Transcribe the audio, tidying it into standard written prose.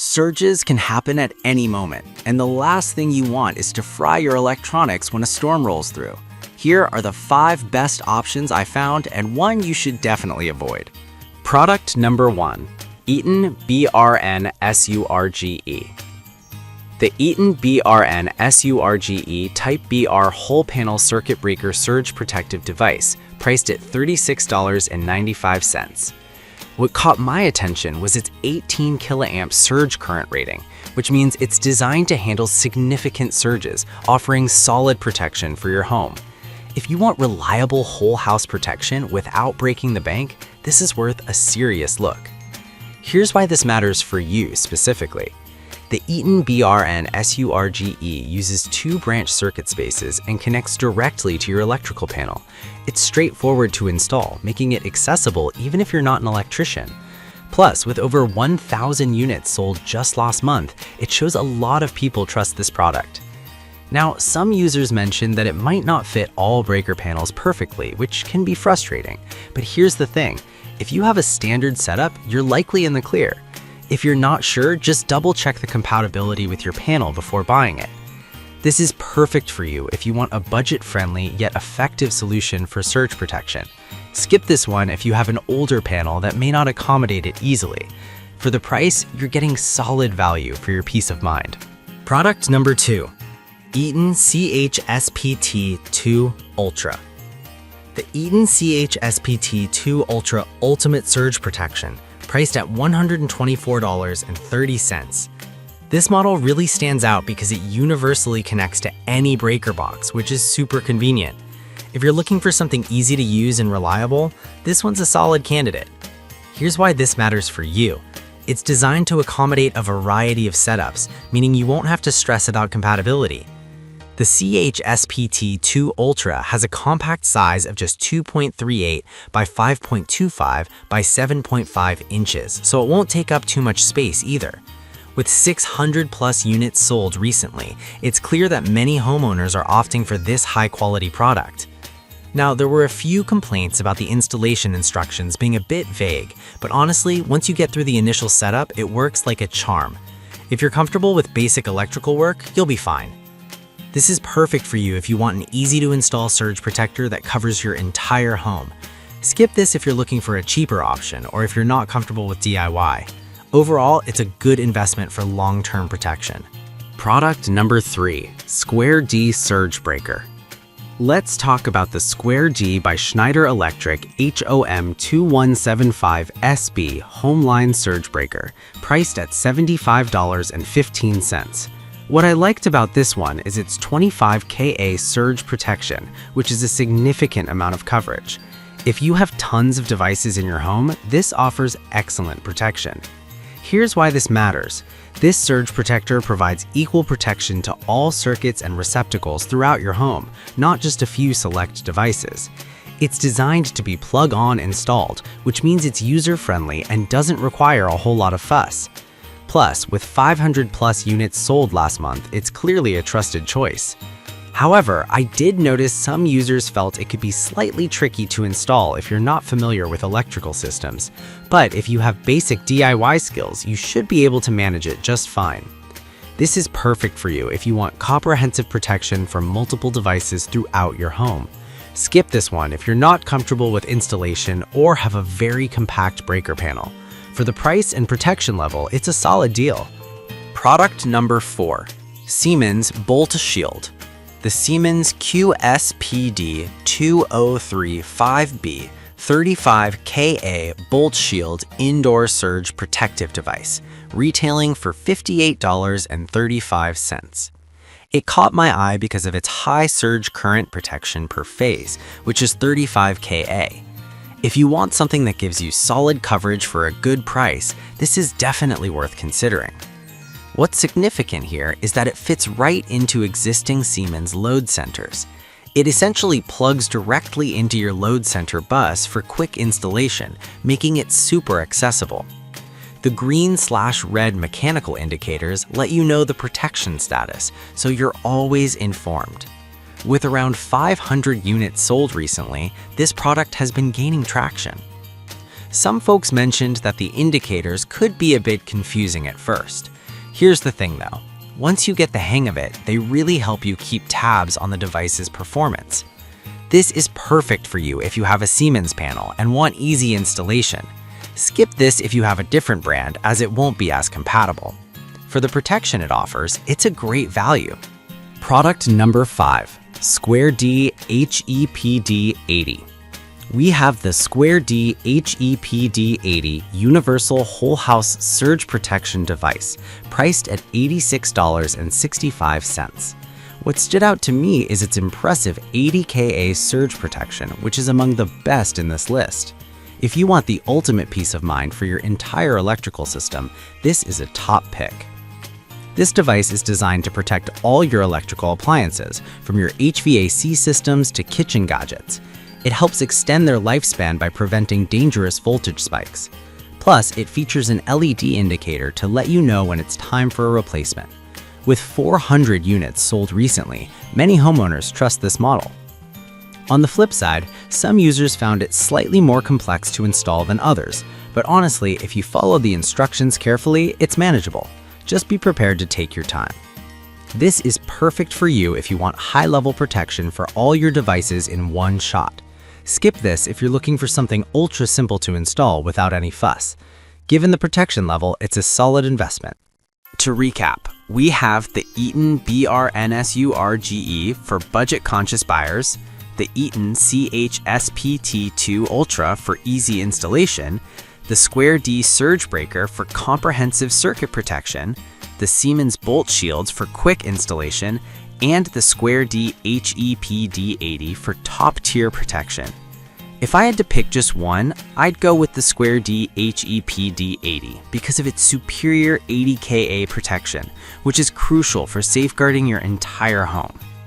Surges can happen at any moment, and the last thing you want is to fry your electronics when a storm rolls through. Here are the 5 best options I found and one you should definitely avoid. Product number 1. Eaton BRN SURGE. The Eaton BRN SURGE Type BR Whole Panel Circuit Breaker Surge Protective Device, priced at $36.95. What caught my attention was its 18 kiloamp surge current rating, which means it's designed to handle significant surges, offering solid protection for your home. If you want reliable whole house protection without breaking the bank, this is worth a serious look. Here's why this matters for you specifically. The Eaton BRN SURGE uses 2 branch circuit spaces and connects directly to your electrical panel. It's straightforward to install, making it accessible even if you're not an electrician. Plus, with over 1,000 units sold just last month, it shows a lot of people trust this product. Now, some users mentioned that it might not fit all breaker panels perfectly, which can be frustrating. But here's the thing, if you have a standard setup, you're likely in the clear. If you're not sure, just double check the compatibility with your panel before buying it. This is perfect for you if you want a budget-friendly yet effective solution for surge protection. Skip this one if you have an older panel that may not accommodate it easily. For the price, you're getting solid value for your peace of mind. Product number 2. Eaton CHSPT-2 Ultra. The Eaton CHSPT-2 Ultra Ultimate Surge Protection, priced at $124.30. This model really stands out because it universally connects to any breaker box, which is super convenient. If you're looking for something easy to use and reliable, this one's a solid candidate. Here's why this matters for you. It's designed to accommodate a variety of setups, meaning you won't have to stress about compatibility. The CHSPT-2 Ultra has a compact size of just 2.38 by 5.25 by 7.5 inches, so it won't take up too much space either. With 600 plus units sold recently, it's clear that many homeowners are opting for this high-quality product. Now, there were a few complaints about the installation instructions being a bit vague, but honestly, once you get through the initial setup, it works like a charm. If you're comfortable with basic electrical work, you'll be fine. This is perfect for you if you want an easy-to-install surge protector that covers your entire home. Skip this if you're looking for a cheaper option or if you're not comfortable with DIY. Overall, it's a good investment for long-term protection. Product number 3. Square D Surge Breaker. Let's talk about the Square D by Schneider Electric HOM2175SB Homeline Surge Breaker, priced at $75.15. What I liked about this one is its 25 kA surge protection, which is a significant amount of coverage. If you have tons of devices in your home, this offers excellent protection. Here's why this matters. This surge protector provides equal protection to all circuits and receptacles throughout your home, not just a few select devices. It's designed to be plug-on installed, which means it's user-friendly and doesn't require a whole lot of fuss. Plus, with 500 plus units sold last month, it's clearly a trusted choice. However, I did notice some users felt it could be slightly tricky to install if you're not familiar with electrical systems. But if you have basic DIY skills, you should be able to manage it just fine. This is perfect for you if you want comprehensive protection for multiple devices throughout your home. Skip this one if you're not comfortable with installation or have a very compact breaker panel. For the price and protection level, it's a solid deal. Product number 4. Siemens Bolt Shield. The Siemens QSPD2035B 35 kA Bolt Shield Indoor Surge Protective Device, retailing for $58.35. It caught my eye because of its high surge current protection per phase, which is 35 kA. If you want something that gives you solid coverage for a good price, this is definitely worth considering. What's significant here is that it fits right into existing Siemens load centers. It essentially plugs directly into your load center bus for quick installation, making it super accessible. The green/red mechanical indicators let you know the protection status, so you're always informed. With around 500 units sold recently, this product has been gaining traction. Some folks mentioned that the indicators could be a bit confusing at first. Here's the thing though, once you get the hang of it, they really help you keep tabs on the device's performance. This is perfect for you if you have a Siemens panel and want easy installation. Skip this if you have a different brand, as it won't be as compatible. For the protection it offers, it's a great value. Product number 5, Square D HEPD 80. We have the Square D HEPD 80 Universal Whole House Surge Protection Device, priced at $86.65. What stood out to me is its impressive 80 kA surge protection, which is among the best in this list. If you want the ultimate peace of mind for your entire electrical system, this is a top pick. This device is designed to protect all your electrical appliances, from your HVAC systems to kitchen gadgets. It helps extend their lifespan by preventing dangerous voltage spikes. Plus, it features an LED indicator to let you know when it's time for a replacement. With 400 units sold recently, many homeowners trust this model. On the flip side, some users found it slightly more complex to install than others, but honestly, if you follow the instructions carefully, it's manageable. Just be prepared to take your time. This is perfect for you if you want high-level protection for all your devices in one shot. Skip this if you're looking for something ultra simple to install without any fuss. Given the protection level, it's a solid investment. To recap, we have the Eaton BRNSURGE for budget-conscious buyers, the Eaton CHSPT2 Ultra for easy installation, the Square D Surge Breaker for comprehensive circuit protection, the Siemens Bolt Shields for quick installation, and the Square D HEPD 80 for top-tier protection. If I had to pick just one, I'd go with the Square D HEPD 80 because of its superior 80 kA protection, which is crucial for safeguarding your entire home.